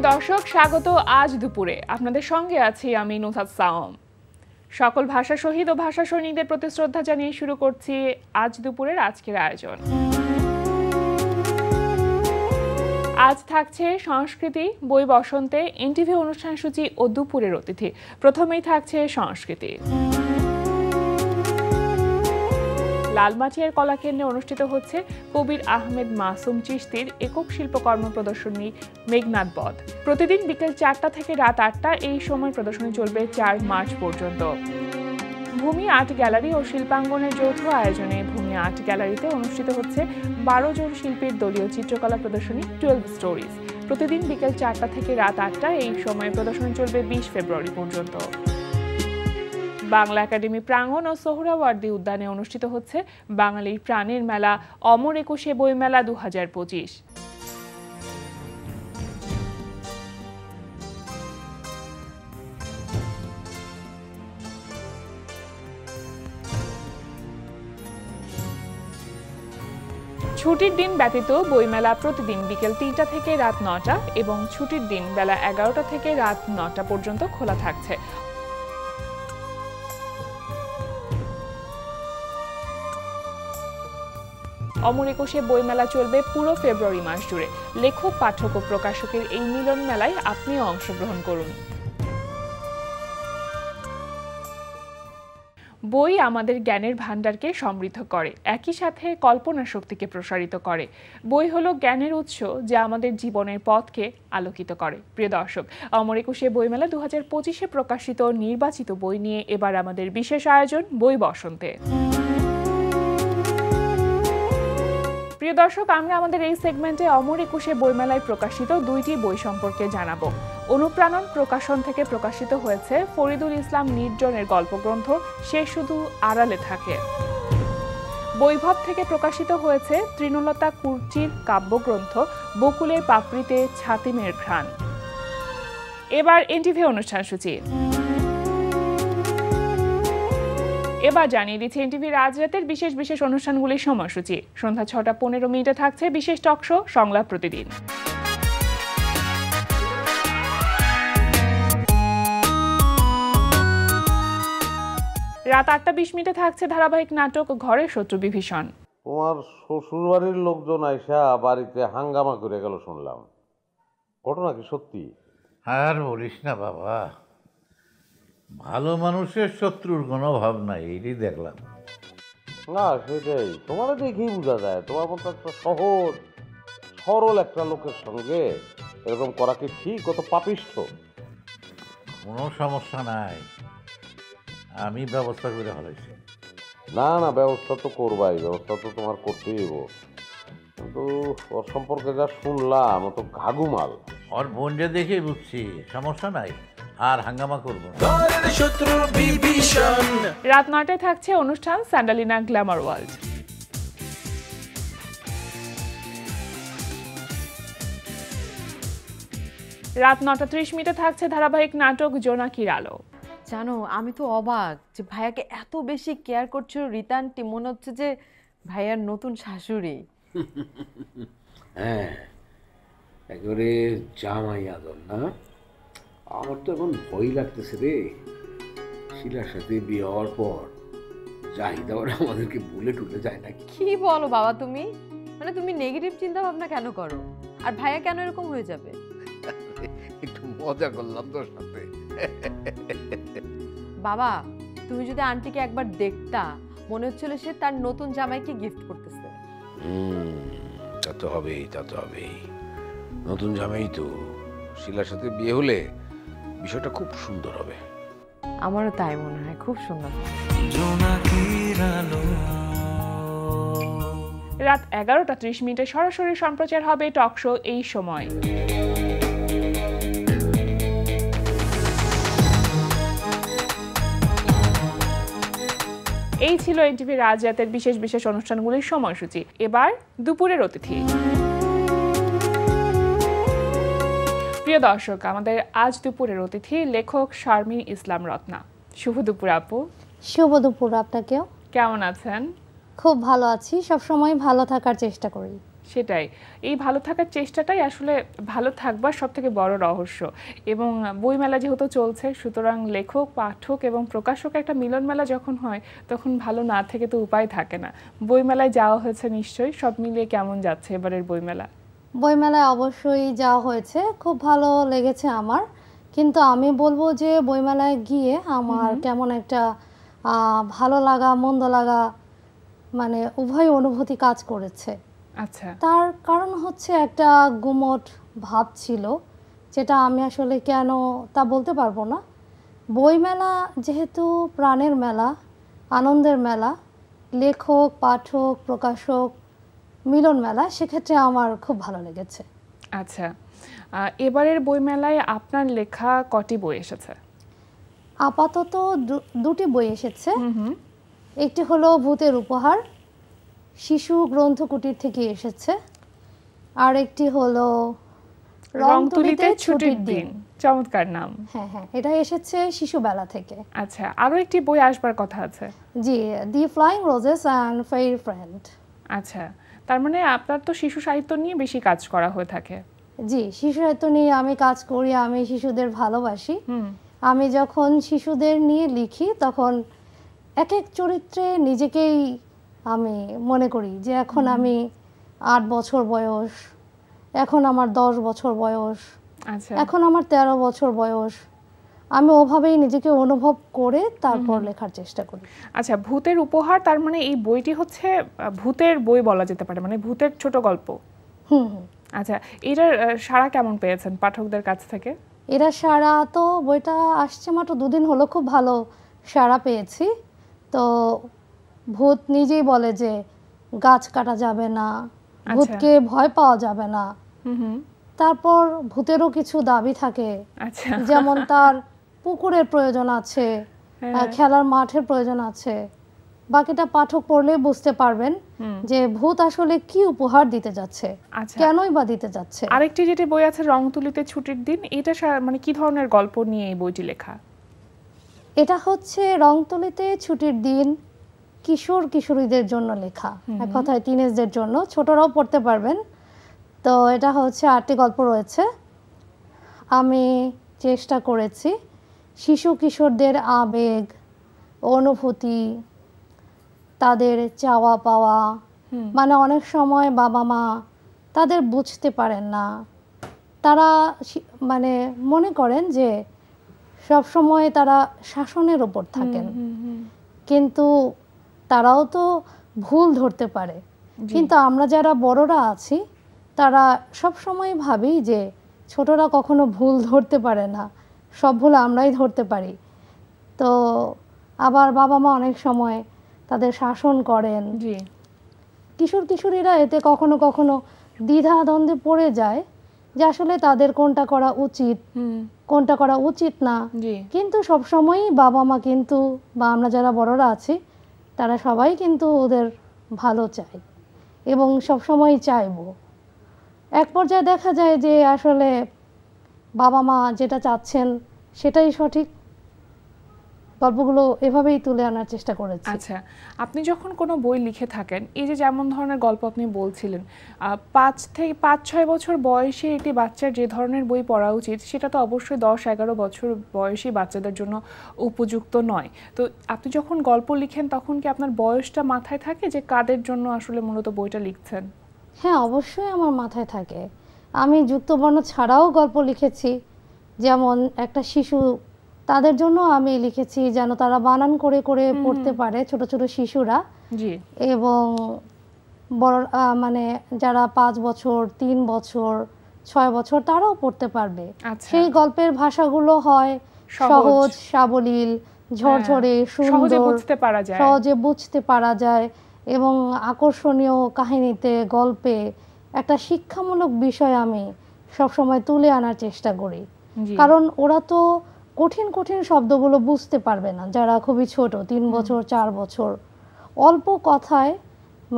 প্রিয় দর্শক, স্বাগত আজ দুপুরে। আপনাদের সঙ্গে আছি আমি নুসাদ সাওম। সকল ভাষা শহীদ ও ভাষা সৈনিকদের প্রতি শ্রদ্ধা জানিয়ে শুরু করছি আজ দুপুরের আজকের আয়োজন। আজ থাকছে সংস্কৃতি, বই বসন্তে, এনটিভি অনুষ্ঠান সূচি ও দুপুরের অতিথি। প্রথমেই থাকছে সংস্কৃতি। লালমাটিয়ার কলাকেন্দ্রে অনুষ্ঠিত হচ্ছে কবির আহমেদ মাসুম চিশতির একক শিল্পকর্ম প্রদর্শনী মেঘনাদ বধ। প্রতিদিন বিকেল 4টা থেকে রাত 8টা এই সময় প্রদর্শনী চলবে 4 মার্চ পর্যন্ত। ভূমি আর্ট গ্যালারি ও শিল্পাঙ্গনের যৌথ আয়োজনে ভূমি আর্ট গ্যালারিতে অনুষ্ঠিত হচ্ছে 12 জন শিল্পীর দলীয় চিত্রকলা প্রদর্শনী 12 স্টোরিজ। প্রতিদিন বিকেল 4টা থেকে রাত 8টা এই সময় প্রদর্শনী চলবে 20 ফেব্রুয়ারি পর্যন্ত। বাংলা একাডেমি প্রাঙ্গণ ও সোহরাওয়ার্দী উদ্যানে অনুষ্ঠিত হচ্ছে বাঙালির প্রাণের মেলা অমর একুশে বইমেলা 2025। ছুটির দিন ব্যতীত বইমেলা প্রতিদিন বিকেল 3টা থেকে রাত 9টা এবং ছুটির দিন বেলা 11টা থেকে রাত 9টা পর্যন্ত খোলা থাকছে। অমর একুশে বইমেলা চলবে পুরো ফেব্রুয়ারি মাস জুড়ে। লেখক, পাঠক ও প্রকাশকের এই মিলন মেলায় আপনিও অংশগ্রহণ করুন। বই আমাদের জ্ঞানের ভাণ্ডারকে সমৃদ্ধ করে, একই সাথে কল্পনা শক্তিকে প্রসারিত করে। বই হলো জ্ঞানের উৎস যা আমাদের জীবনের পথকে আলোকিত করে। প্রিয় দর্শক, অমর একুশে বইমেলা 2025-এ প্রকাশিত নির্বাচিত বই নিয়ে এবার আমাদের বিশেষ আয়োজন বই বসন্তে। প্রিয় দর্শক, আমরা আমাদের এই সেগমেন্টে অমর একুশে বইমেলায় প্রকাশিত 2টি বই সম্পর্কে জানাবো। অনুপ্রাণন প্রকাশন থেকে প্রকাশিত হয়েছে ফরিদুল ইসলাম নির্জনের গল্পগ্রন্থ সে শুধু আড়ালে থাকে। বৈভব থেকে প্রকাশিত হয়েছে তৃণলতা কুর্চির কাব্যগ্রন্থ বকুলের পাপড়িতে ছাতিমের ঘ্রাণ। এবার এনটিভি অনুষ্ঠান সূচি। এবার জানিয়ে দিচ্ছে এনটিভির আজ রাতের বিশেষ বিশেষ অনুষ্ঠানগুলির সময়সূচি। সন্ধ্যা 6টা 15 মিনিটে থাকছে বিশেষ টক শো সংলাপ প্রতিদিন। রাত 8টা 20 মিনিটে থাকছে ধারাবাহিক নাটক ঘরের শত্রু বিভীষণ। তোমার শ্বশুর বাড়ির লোকজন আইসা বাড়িতে হাঙ্গামা করে গেল শুনলাম, ঘটনা কি সত্যি? আর বলিস না বাবা, ভালো মানুষের শত্রুর কোনো ভাব নাই, এটাই দেখলাম। না সেটাই, তোমার দেখেই বোঝা যায় তোমার মতো একটা সহজ সরল একটা লোকের সঙ্গে এরকম করা কি ঠিক? কত পাপিষ্ঠ। কোনো সমস্যা নাই, আমি ব্যবস্থা করে ফেলেছি। না না, ব্যবস্থা তো করবাই, ব্যবস্থা তো তোমার করতেই হইব, কিন্তু ওর সম্পর্কে যা শুনলাম ও তো ঘাগুমাল। ওর বোনটা দেখেই বুঝছি সমস্যা নাই, আর হাঙ্গামা করবো না। রাত 9টায় থাকছে অনুষ্ঠান স্যান্ডালিনা গ্ল্যামার ওয়ার্ল্ড। রাত 9টা 30 মিনিটে থাকছে ধারাবাহিক নাটক জোনাকির আলো। জানো, আমি তো অবাক যে ভাইয়াকে এত বেশি কেয়ার করছিল রিতান্টি, মনে হচ্ছে যে ভাইয়ার নতুন শাশুড়ি। হ্যাঁ, একেবারে জামাই আদর না? আমার তো এখন ভয় লাগতেছে রে, শিলার সাথে বিয়ে হওয়ার পর জাহিদা ওরা আমাদেরকে ভুলে টুলে যায় নাকি। কি বলো বাবা তুমি? মানে তুমি নেগেটিভ চিন্তা ভাবনা কেন করো? আর ভাইয়া কেন এরকম হয়ে যাবে? একটু মজা করলাম তোর সাথে। বাবা, তুমি যদি আন্টিকে একবার দেখতা, মনে হচ্ছিল সে তার নতুন জামাইকে গিফট করতেছে। তা তো হবেই, তা তো হবেই। নতুন জামাই তো, শিলার সাথে বিয়ে হলে বিষয়টা খুব সুন্দর হবে। আমারও তাই মনে হয়, খুব সুন্দর। রাত 11টা 30 মিনিটে সরাসরি সম্প্রচার হবে টক শো এই সময়। এই ছিল এনটিভি আজ রাতের বিশেষ বিশেষ অনুষ্ঠানগুলির সময়সূচি। এবার দুপুরের অতিথি। প্রিয় দর্শক, আমাদের আজ দুপুরের অতিথি লেখক শারমিন ইসলাম রত্না। শুভ দুপুর আপু। শুভ দুপুর আপনাকেও। কেমন আছেন? খুব ভালো আছি, সব সময় ভালো থাকার চেষ্টা করি। সেটাই, এই ভালো থাকার চেষ্টাটাই আসলে ভালো থাকবার সব থেকে বড় রহস্য। এবং বইমেলা যেহেতু চলছে, সুতরাং লেখক, পাঠক এবং প্রকাশক একটা মিলন মেলা যখন হয়, তখন ভালো না থেকে তো উপায় থাকে না। বইমেলায় যাওয়া হয়েছে নিশ্চয়ই, সব মিলিয়ে কেমন যাচ্ছে এবারের বইমেলা? বইমেলায় অবশ্যই যাওয়া হয়েছে, খুব ভালো লেগেছে আমার। কিন্তু আমি বলবো যে বইমেলায় গিয়ে আমার কেমন একটা ভালো লাগা মন্দ লাগা মানে উভয় অনুভূতি কাজ করেছে। আচ্ছা, তার কারণ হচ্ছে একটা গুমট ভাব ছিল, যেটা আমি আসলে কেন তা বলতে পারবো না। বইমেলা যেহেতু প্রাণের মেলা, আনন্দের মেলা, লেখক, পাঠক, প্রকাশক মিলন মেলা, সেক্ষেত্রে আমার খুব ভালো লেগেছে। আচ্ছা, এবারের বইমেলায় আপনার লেখা কটি বই এসেছে? আপাতত দুটি বই এসেছে। একটি হলো ভূতের উপহার, শিশু গ্রন্থকুটির থেকে এসেছে। আর একটি হলো রং তুলিতে ছুটির দিন। চমৎকার নাম। হ্যাঁ হ্যাঁ, এটা এসেছে শিশুবেলা থেকে। আচ্ছা, আরো একটি বই আসবার কথা আছে। জি, the flying roses and fairy friend. আচ্ছা, তার মানে আপনার তো শিশু সাহিত্য নিয়ে বেশি কাজ করা হয়ে থাকে। জি, শিশু সাহিত্য নিয়ে আমি কাজ করি, আমি শিশুদের ভালোবাসি। আমি যখন শিশুদের নিয়ে লিখি তখন এক এক চরিত্রে নিজেকেই আমি মনে করি যে এখন আমি 8 বছর বয়স, এখন আমার 10 বছর বয়স, আচ্ছা, এখন আমার 13 বছর বয়স। আমি ওভাবেই নিজেকে অনুভব করে তারপর লেখার চেষ্টা করি। আচ্ছা, ভূতের উপহার, তার মানে এই বইটি হচ্ছে ভূতের বই বলা যেতে পারে, মানে ভূতের ছোট গল্প। হুম হুম। আচ্ছা, এটার সাড়া কেমন পেয়েছেন পাঠকদের কাছ থেকে? এরা সাড়া তো, বইটা আসছে মাত্র 2 দিন হলো, খুব ভালো সাড়া পেয়েছি। তো ভূত নিজেই বলে যে গাছ কাটা যাবে না, ভূতকে ভয় পাওয়া যাবে না। তারপর ভূতেরও কিছু দাবি থাকে, আচ্ছা, যেমন তার পুকুরের প্রয়োজন আছে, খেলার মাঠের প্রয়োজন আছে। বাকিটা পাঠক পড়লে বুঝতে পারবেন যে ভূত আসলে কি উপহার দিতে যাচ্ছে, আচ্ছা, কেনই বা দিতে যাচ্ছে। আরেকটি যেটি বই আছে রং তুলিতে ছুটির দিন, এটা মানে কি ধরনের গল্প নিয়ে এই বইটি লেখা? এটা হচ্ছে রংতুলিতে ছুটির দিন কিশোর কিশোরীদের জন্য লেখা, এক কথায় টিনেজদের জন্য, ছোটরাও পড়তে পারবেন। তো এটা হচ্ছে 8টি গল্প রয়েছে। আমি চেষ্টা করেছি শিশু কিশোরদের আবেগ, অনুভূতি, তাদের চাওয়া পাওয়া, মানে অনেক সময় বাবা মা তাদের বুঝতে পারেন না, তারা মানে মনে করেন যে সব সময় তারা শাসনের ওপর থাকেন, কিন্তু তারাও তো ভুল ধরতে পারে। কিন্তু আমরা যারা বড়রা আছি তারা সব সময় ভাবি যে ছোটরা কখনো ভুল ধরতে পারে না, সব ভুল আমরাই ধরতে পারি। তো আবার বাবা মা অনেক সময় তাদের শাসন করেন। কিশোর কিশোরীরা এতে কখনো কখনো দ্বিধা দ্বন্দ্বে পড়ে যায় যে আসলে তাদের কোনটা করা উচিত, কোনটা করা উচিত না। কিন্তু সবসময়ই বাবা মা কিন্তু, বা আমরা যারা বড়রা আছি তারা সবাই কিন্তু ওদের ভালো চাই এবং সবসময় চাইবো। এক পর্যায়ে দেখা যায় যে আসলে বাবা মা যেটা চাচ্ছেন সেটাই সঠিক। গল্পগুলো এভাবেই তুলে আনার চেষ্টা করেছি। আচ্ছা, আপনি যখন কোনো বই লিখে থাকেন, এই যে যেমন ধরনের গল্প আপনি বলছিলেন, 5-6 বছর বয়সে একটি বাচ্চার যে ধরনের বই পড়া উচিত সেটা তো অবশ্যই 10-11 বছর বয়সী বাচ্চাদের জন্য উপযুক্ত নয়। তো আপনি যখন গল্প লিখেন তখন কি আপনার বয়সটা মাথায় থাকে যে কাদের জন্য আসলে মূলত বইটা লিখছেন? হ্যাঁ, অবশ্যই আমার মাথায় থাকে। আমি যুক্তবর্ণ ছাড়াও গল্প লিখেছি, যেমন একটা শিশু, তাদের জন্য আমি লিখেছি যেন তারা বানান করে করে পড়তে পারে, ছোট ছোট শিশুরা। এবং বড় মানে যারা 5 বছর, 3 বছর, 6 বছর তারাও পড়তে পারবে। সেই গল্পের ভাষাগুলো হয় সহজ, সাবলীল, ঝরঝরে, সুন্দর, সহজে বুঝতে পারা যায় এবং আকর্ষণীয় কাহিনীতে, গল্পে একটা শিক্ষামূলক বিষয় আমি সবসময় তুলে আনার চেষ্টা করি। কারণ ওরা তো কঠিন কঠিন শব্দগুলো বুঝতে পারবে না, যারা খুবই ছোট, 3 বছর 4 বছর। অল্প কথায়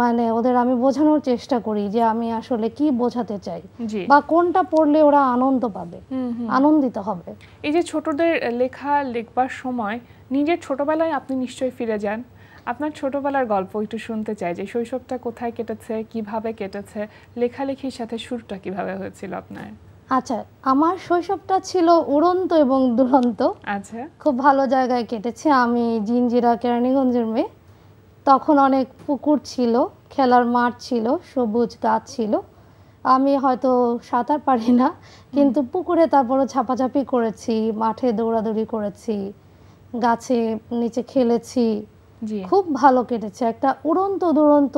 মানে ওদের আমি বোঝানোর চেষ্টা করি যে আমি আসলে কি বোঝাতে চাই বা কোনটা পড়লে ওরা আনন্দ পাবে, আনন্দিত হবে। এই যে ছোটদের লেখা লিখবার সময় নিজের ছোটবেলায় আপনি নিশ্চয়ই ফিরে যান, আপনার ছোটবেলার গল্প একটু শুনতে চাই, যে শৈশবটা কোথায় কেটেছে, কিভাবে কেটেছে, লেখালেখির সাথে শুরুটা কিভাবে হয়েছিল আপনার? আচ্ছা, আমার শৈশবটা ছিল উড়ন্ত এবং দুরন্ত। আচ্ছা। খুব ভালো জায়গায় কেটেছে। আমি জিঞ্জিরা কেরানীগঞ্জের মেয়ে। তখন অনেক পুকুর ছিল, খেলার মাঠ ছিল, সবুজ গাছ ছিল। আমি হয়তো সাঁতার পারি না, কিন্তু পুকুরে তারপরও ঝাপাঝাপি করেছি, মাঠে দৌড়াদৌড়ি করেছি, গাছে নিচে খেলেছি। জি। খুব ভালো কেটেছে, একটা উড়ন্ত দুরন্ত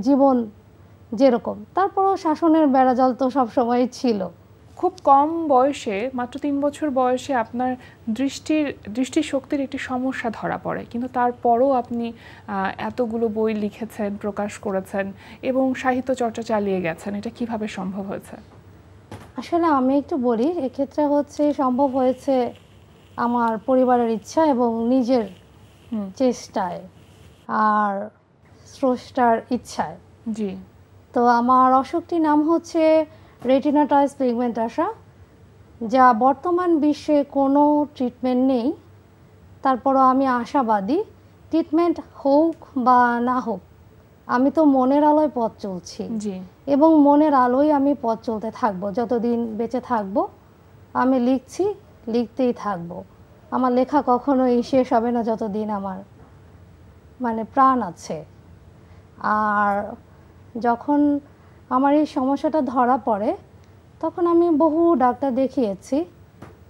জীবন যেরকম। তারপরও শাসনের বেড়াজাল তো সবসময়ই ছিল। খুব কম বয়সে, মাত্র 3 বছর বয়সে আপনার দৃষ্টিশক্তির একটি সমস্যা ধরা পড়ে, কিন্তু তারপরও আপনি এতগুলো বই লিখেছেন, প্রকাশ করেছেন এবং সাহিত্য চর্চা চালিয়ে গেছেন। এটা কিভাবে সম্ভব হয়েছে? আসলে আমি একটু বলি, এক্ষেত্রে হচ্ছে সম্ভব হয়েছে আমার পরিবারের ইচ্ছা এবং নিজের চেষ্টায় আর স্রষ্টার ইচ্ছায়। জি। তো আমার অসুখটির নাম হচ্ছে রেটিনাটাইজ পিগমেন্টাসা, যা বর্তমান বিশ্বে কোনো ট্রিটমেন্ট নেই। তারপরও আমি আশাবাদী, ট্রিটমেন্ট হোক বা না হোক, আমি তো মনের আলোয় পথ চলছি। জি। এবং মনের আলোয় আমি পথ চলতে থাকবো, যতদিন বেঁচে থাকবো। আমি লিখছি, লিখতেই থাকবো। আমার লেখা কখনোই শেষ হবে না যতদিন আমার প্রাণ আছে। আর যখন আমার এই সমস্যাটা ধরা পড়ে, তখন আমি বহু ডাক্তার দেখিয়েছি।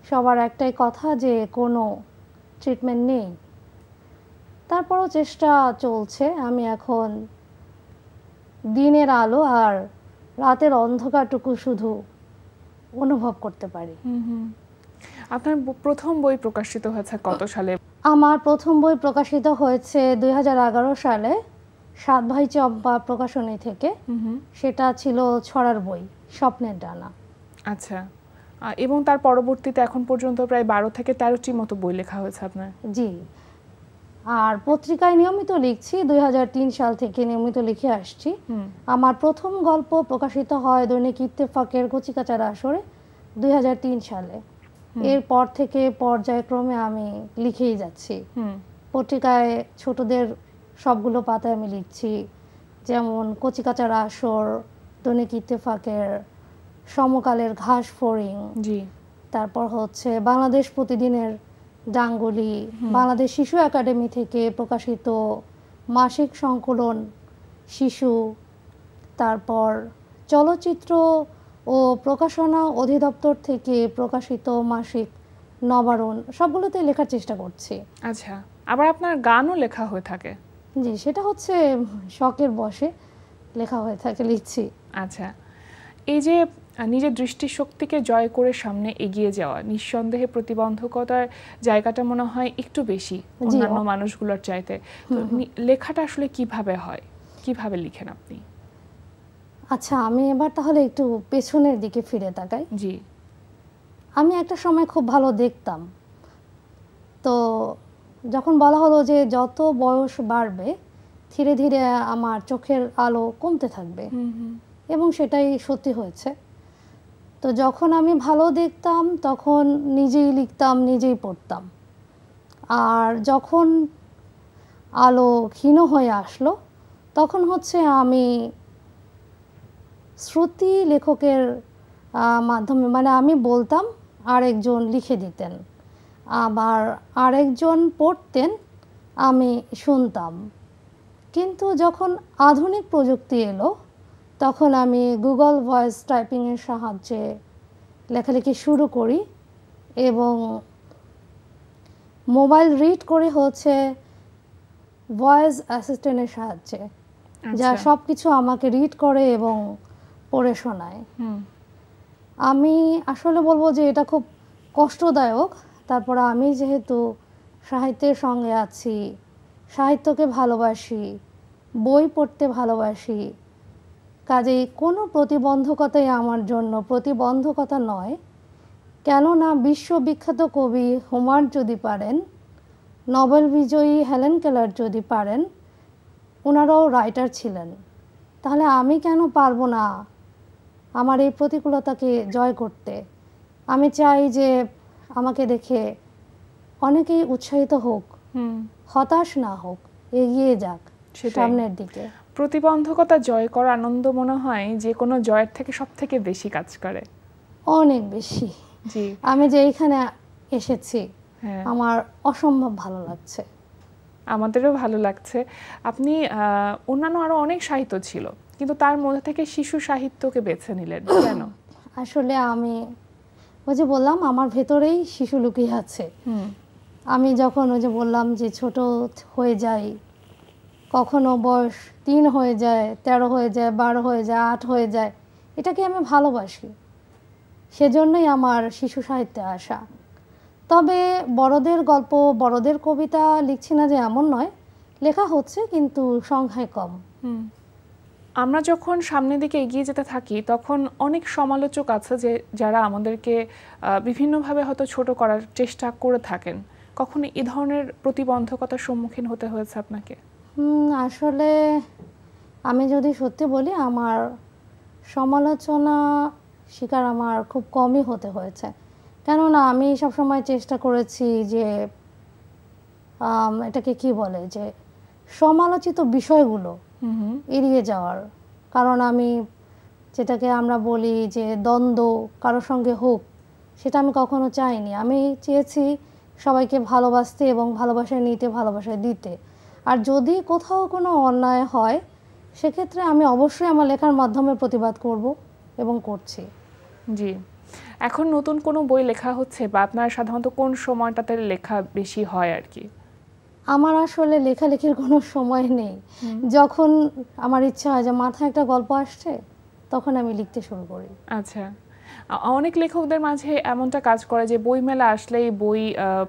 সবার একটাই কথা যে কোনো ট্রিটমেন্ট নেই। তারপরও চেষ্টা চলছে। আমি এখন দিনের আলো আর রাতের অন্ধকারটুকু শুধু অনুভব করতে পারি। আপনার প্রথম বই প্রকাশিত হয়েছে কত সালে? আমার প্রথম বই প্রকাশিত হয়েছে 2011 সালে 7 ভাই চম্পা প্রকাশনী থেকে। সেটা ছিল ছড়ার বই, স্বপ্নের ডানা। আচ্ছা। এবং তার পরবর্তীতে এখন পর্যন্ত প্রায় 12 থেকে 13টি মতো বই লেখা হয়েছে আপনার? জি। আর পত্রিকায় নিয়মিত লিখছি, 2003 সাল থেকে নিয়মিত লিখে আসছি। আমার প্রথম গল্প প্রকাশিত হয় দৈনিক ইত্তেফাকের কচিকাঁচার আসরে 2003 সালে। এরপর থেকে পর্যায়ক্রমে আমি লিখেই যাচ্ছি। পত্রিকায় ছোটদের সবগুলো পাতায় আমি লিখছি, যেমন কচিকাঁচার আসর, দৈনিক ইত্তেফাকের, সমকালের ঘাস ফড়িং, জি, তারপর হচ্ছে বাংলাদেশ প্রতিদিনের ডাঙ্গুলি, বাংলাদেশ শিশু একাডেমি থেকে প্রকাশিত মাসিক সংকলন শিশু, তারপর চলচ্চিত্র ও প্রকাশনা অধিদপ্তর থেকে প্রকাশিত মাসিক নবারণ, সবগুলোতে লেখার চেষ্টা করছি। আচ্ছা। আবার আপনার গানও লেখা হয়ে থাকে? জি, সেটা হচ্ছে শখের বশে লেখা হয়ে থাকে, লিখছি। আচ্ছা। এই যে নিজের দৃষ্টিশক্তিকে জয় করে সামনে এগিয়ে যাওয়া, নিঃসন্দেহে প্রতিবন্ধকতার জায়গাটা মনে হয় একটু বেশি অন্যান্য মানুষগুলোর চাইতে। তো লেখাটা আসলে কিভাবে হয়, কিভাবে লিখেন আপনি? আচ্ছা, আমি এবার তাহলে একটু পেছনের দিকে ফিরে তাকাই। জি। আমি একটা সময় খুব ভালো দেখতাম। তো যখন বলা হলো যে যত বয়স বাড়বে ধীরে ধীরে আমার চোখের আলো কমতে থাকবে, এবং সেটাই সত্যি হয়েছে। তো যখন আমি ভালো দেখতাম তখন নিজেই লিখতাম, নিজেই পড়তাম। আর যখন আলো ক্ষীণ হয়ে আসলো তখন হচ্ছে আমি শ্রুতি লেখকের মাধ্যমে, আমি বলতাম, আরেকজন লিখে দিতেন, আবার আরেকজন পড়তেন, আমি শুনতাম। কিন্তু যখন আধুনিক প্রযুক্তি এলো তখন আমি গুগল ভয়েস টাইপিংয়ের সাহায্যে লেখালেখি শুরু করি, এবং মোবাইল রিড করে হচ্ছে ভয়েস অ্যাসিস্ট্যান্টের সাহায্যে, যা সব কিছু আমাকে রিড করে এবং পড়ে শোনায়। আমি আসলে বলবো যে এটা খুব কষ্টদায়ক। তারপর আমি যেহেতু সাহিত্যের সঙ্গে আছি, সাহিত্যকে ভালোবাসি, বই পড়তে ভালোবাসি, কাজেই কোনো প্রতিবন্ধকতাই আমার জন্য প্রতিবন্ধকতা নয়। কেননা বিশ্ববিখ্যাত কবি হোমার যদি পারেন, নোবেল বিজয়ী হেলেন কেলার যদি পারেন, ওনারাও রাইটার ছিলেন, তাহলে আমি কেন পারবো না আমার এই প্রতিকূলতাকে জয় করতে? আমি চাই যে আমাকে দেখে অনেকেই উৎসাহিত হোক, হতাশ না হোক, এগিয়ে যাক সেটাই। সামনের দিকে। প্রতিবন্ধকতা জয় করার আনন্দ মনে হয় যে কোনো জয়ের থেকে সব থেকে বেশি কাজ করে। অনেক বেশি। জি আমি যে এইখানে এসেছি হ্যাঁ, আমার অসম্ভব ভালো লাগছে। আমাদেরও ভালো লাগছে। আপনি অন্যান্য আরো অনেক সাহিত্য ছিল, কিন্তু তার মধ্যে থেকে শিশু সাহিত্যকে বেছে নিলেন কেন? আসলে আমি ওই যে বললাম আমার ভেতরেই শিশু লুকিয়ে আছে। হুম আমি যখন ওই যে বললাম যে ছোট হয়ে যাই, কখনো বয়স 3 হয়ে যায়, 13 হয়ে যায়, 12 হয়ে যায়, 8 হয়ে যায়, এটাকে আমি ভালোবাসি। সেজন্যই আমার শিশু সাহিত্যে আসা। তবে বড়দের গল্প, বড়দের কবিতা লিখছি না যে এমন নয়, লেখা হচ্ছে কিন্তু সংখ্যায় কম। হুম। আমরা যখন সামনের দিকে এগিয়ে যেতে থাকি তখন অনেক সমালোচক আছে যে যারা আমাদেরকে বিভিন্নভাবে হয়তো ছোট করার চেষ্টা করে থাকেন। কখনো এই ধরনের প্রতিবন্ধকতার সম্মুখীন হতে হয়েছে আপনাকে? আসলে আমি যদি সত্যি বলি আমার সমালোচনা শিকার আমার খুব কমই হতে হয়েছে। কেননা আমি সবসময় চেষ্টা করেছি যে এটাকে কি বলে যে সমালোচিত বিষয়গুলো এড়িয়ে যাওয়ার। কারণ আমি যেটাকে আমরা বলি যে দ্বন্দ্ব কারোর সঙ্গে হোক, সেটা আমি কখনো চাইনি। আমি চেয়েছি সবাইকে ভালোবাসতে এবং ভালোবাসায় নিতে, ভালোবাসায় দিতে। আর যদি কোথাও কোনো অন্যায় হয় সেক্ষেত্রে আমি অবশ্যই আমার লেখার মাধ্যমে প্রতিবাদ করব এবং করছি। জি। এখন নতুন কোনো বই লেখা হচ্ছে বা আপনার সাধারণত কোন সময়টাতে লেখা বেশি হয় আর কি? আমার আসলে লেখালেখির কোনো সময় নেই। যখন আমার ইচ্ছা হয় যে মাথায় একটা গল্প আসছে তখন আমি লিখতে শুরু করি। আচ্ছা। অনেক লেখকদের মাঝে এমনটা কাজ করে যে বইমেলা আসলেই বই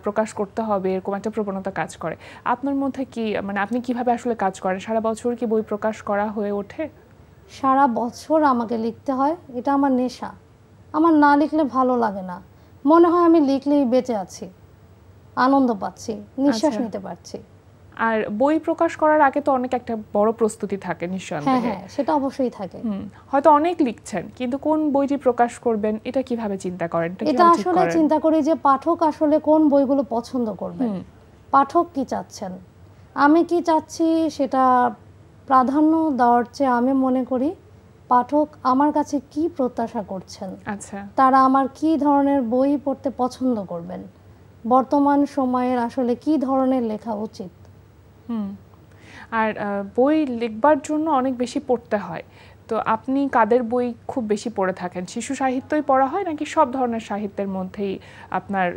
প্রকাশ করতে হবে, এরকম একটা প্রবণতা কাজ করে। আপনার মধ্যে কি, মানে আপনি কিভাবে আসলে কাজ করেন? সারা বছর কি বই প্রকাশ করা হয়ে ওঠে? সারা বছর আমাকে লিখতে হয়, এটা আমার নেশা। আমার না লিখলে ভালো লাগে না, মনে হয় আমি লিখলেই বেঁচে আছি, আনন্দ পাচ্ছি, নিঃশ্বাস আচ্ছা। নিতে পারছি। আর বই প্রকাশ করার আগে তো অনেক একটা বড় প্রস্তুতি থাকে হ্যাঁ নিঃসন্দেহে। হ্যাঁ, সেটা অবশ্যই থাকে। হয়তো অনেক লিখছেন, কিন্তু কোন বইটি প্রকাশ করবেন এটা কিভাবে চিন্তা করেন? এটা কিভাবে ঠিক আসলে করেন? চিন্তা করি যে পাঠক আসলে কোন বইগুলো পছন্দ করবে, পাঠক কি চাচ্ছেন। আমি কি চাচ্ছি সেটা প্রাধান্য দেওয়ার চেয়ে আমি মনে করি পাঠক আমার কাছে কি প্রত্যাশা করছেন, আচ্ছা। তারা আমার কি ধরনের বই পড়তে পছন্দ করবেন, বর্তমান সময়ের আসলে কি ধরনের লেখা উচিত। আর বই লিখবার জন্য অনেক বেশি পড়তে হয়, তো আপনি কাদের বই খুব বেশি পড়ে থাকেন? শিশু সাহিত্যই পড়া হয় নাকি সব ধরনের সাহিত্যের মধ্যেই আপনার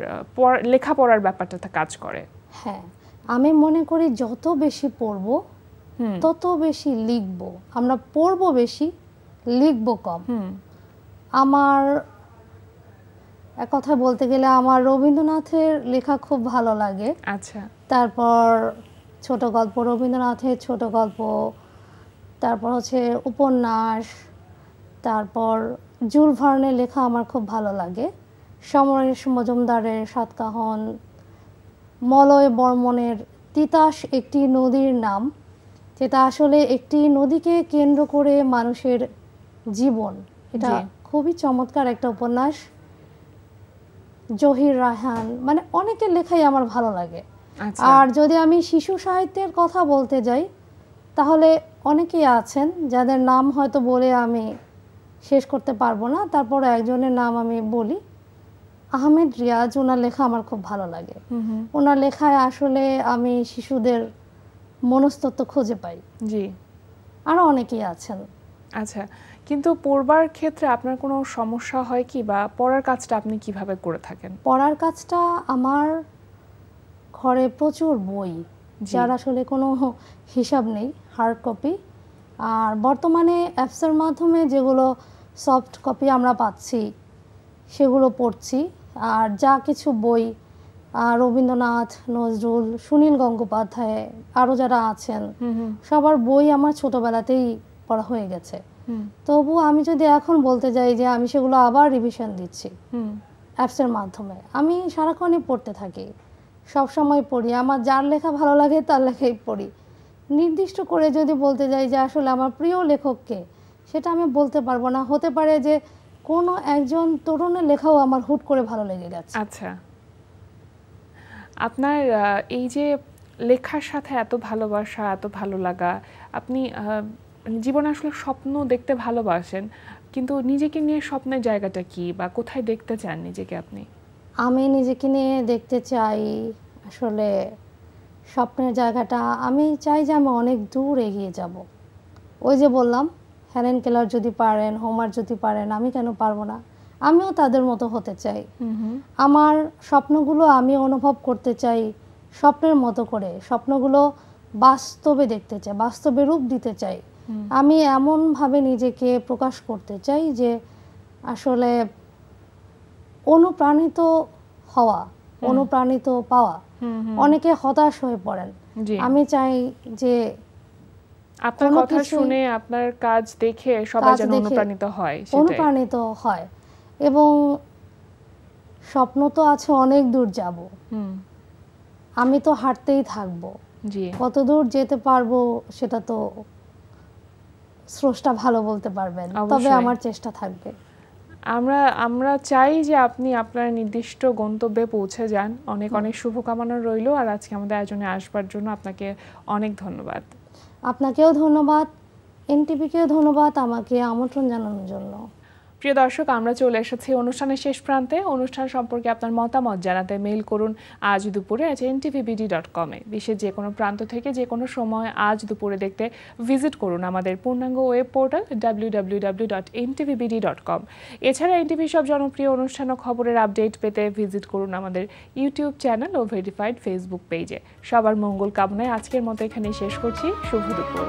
লেখাপড়ার ব্যাপারটা কাজ করে? হ্যাঁ, আমি মনে করি যত বেশি পড়ব তত বেশি লিখব। আমরা পড়ব বেশি, লিখব কম। আমার এক কথা বলতে গেলে আমার রবীন্দ্রনাথের লেখা খুব ভালো লাগে। আচ্ছা। তারপর ছোট গল্প, রবীন্দ্রনাথের ছোট গল্প, তারপর হচ্ছে উপন্যাস, তারপর জুল ভার্নের লেখা আমার খুব ভালো লাগে। সমরেশ মজুমদারের সাতকাহন, মলয় বর্মণের তিতাস একটি নদীর নাম, যেটা আসলে একটি নদীকে কেন্দ্র করে মানুষের জীবন, এটা খুবই চমৎকার একটা উপন্যাস। জহির রায়হান, মানে অনেকের লেখাই আমার ভালো লাগে। আর যদি আমি শিশু সাহিত্যের কথা বলতে যাই তাহলে অনেকেই আছেন যাদের নাম হয়তো বলে আমি শেষ করতে পারবো না, তারপর একজনের নাম আমি বলি, আহমেদ রিয়াজ। ওনার লেখা আমার খুব ভালো লাগে। ওনার লেখায় আসলে আমি শিশুদের মনস্তত্ত্ব খুঁজে পাই। জি। আরও অনেকেই আছেন। আচ্ছা, কিন্তু পড়বার ক্ষেত্রে আপনার কোনো সমস্যা হয় কি, বা পড়ার কাজটা আপনি কিভাবে করে থাকেন? পড়ার কাজটা আমার ঘরে প্রচুর বই, যার আসলে কোনো হিসাব নেই, হার্ড কপি। আর বর্তমানে অ্যাপসের মাধ্যমে যেগুলো সফট কপি আমরা পাচ্ছি সেগুলো পড়ছি। আর যা কিছু বই রবীন্দ্রনাথ, নজরুল, সুনীল গঙ্গোপাধ্যায়, আরও যারা আছেন সবার বই আমার ছোটোবেলাতেই পড়া হয়ে গেছে। তবু আমি যদি এখন বলতে যাই যে আমি সেগুলো আবার রিভিশন দিচ্ছি অ্যাপসের মাধ্যমে, আমি সারাক্ষণই পড়তে থাকি, সব সময় পড়ি। আমার যার লেখা ভালো লাগে তার লেখাই পড়ি। নির্দিষ্ট করে যদি বলতে যাই যে আসলে আমার প্রিয় লেখককে, সেটা আমি বলতে পারবো না। হতে পারে যে কোনো একজন তরুণের লেখাও আমার হুট করে ভালো লেগে গেছে। আচ্ছা, আপনার এই যে লেখার সাথে এত ভালোবাসা, এত ভালো লাগা, আপনি জীবনে আসলে স্বপ্ন দেখতে ভালোবাসেন, কিন্তু নিজেকে নিয়ে স্বপ্নের জায়গাটা কি বা কোথায় দেখতে চান নিজেকে আপনি? আমি নিজেকে নিয়ে দেখতে চাই আসলে স্বপ্নের জায়গাটা, আমি চাই যে আমি অনেক দূর এগিয়ে যাব। ওই যে বললাম, হেলেন কেলার যদি পারেন, হোমার যদি পারেন, আমি কেন পারবো না? আমিও তাদের মতো হতে চাই। আমার স্বপ্নগুলো আমি অনুভব করতে চাই স্বপ্নের মতো করে, স্বপ্নগুলো বাস্তবে দেখতে চাই, বাস্তবে রূপ দিতে চাই। আমি এমনভাবে নিজেকে প্রকাশ করতে চাই যে আসলে অনুপ্রাণিত হওয়া, অনুপ্রাণিত পাওয়া। অনেকে হতাশ হয়ে পড়েন, আমি চাই যে আপনার কথা শুনে, আপনার কাজ দেখে সবাই যেন অনুপ্রাণিত হয়, অনুপ্রাণিত হয়। এবং স্বপ্ন তো আছে অনেক দূর যাব, আমি তো হাঁটতেই থাকবো। কত দূর যেতে পারবো সেটা তো স্রষ্টা ভালো বলতে পারবেন, তবে আমার চেষ্টা থাকবে। আমরা চাই যে আপনি আপনার নির্দিষ্ট গন্তব্যে পৌঁছে যান। অনেক অনেক শুভকামনা রইল। আর আজকে আমাদের আয়োজনে আসবার জন্য আপনাকে অনেক ধন্যবাদ। আপনাকেও ধন্যবাদ, এনটিভিকেও ধন্যবাদ আমাকে আমন্ত্রণ জানানোর জন্য। প্রিয় দর্শক, আমরা চলে এসেছি অনুষ্ঠানের শেষ প্রান্তে। অনুষ্ঠান সম্পর্কে আপনার মতামত জানাতে মেইল করুন আজ দুপুরে @ntvbd.com এ। বিশ্বের যে কোনো প্রান্ত থেকে যে কোনো সময় আজ দুপুরে দেখতে ভিজিট করুন আমাদের পূর্ণাঙ্গ ওয়েব পোর্টাল www.ntvbd.com। এছাড়া এনটিভি সব জনপ্রিয় অনুষ্ঠান ও খবরের আপডেট পেতে ভিজিট করুন আমাদের ইউটিউব চ্যানেল ও ভেরিফাইড ফেসবুক পেজে। সবার মঙ্গল কামনায় আজকের মতো এখানেই শেষ করছি। শুভ দুপুর।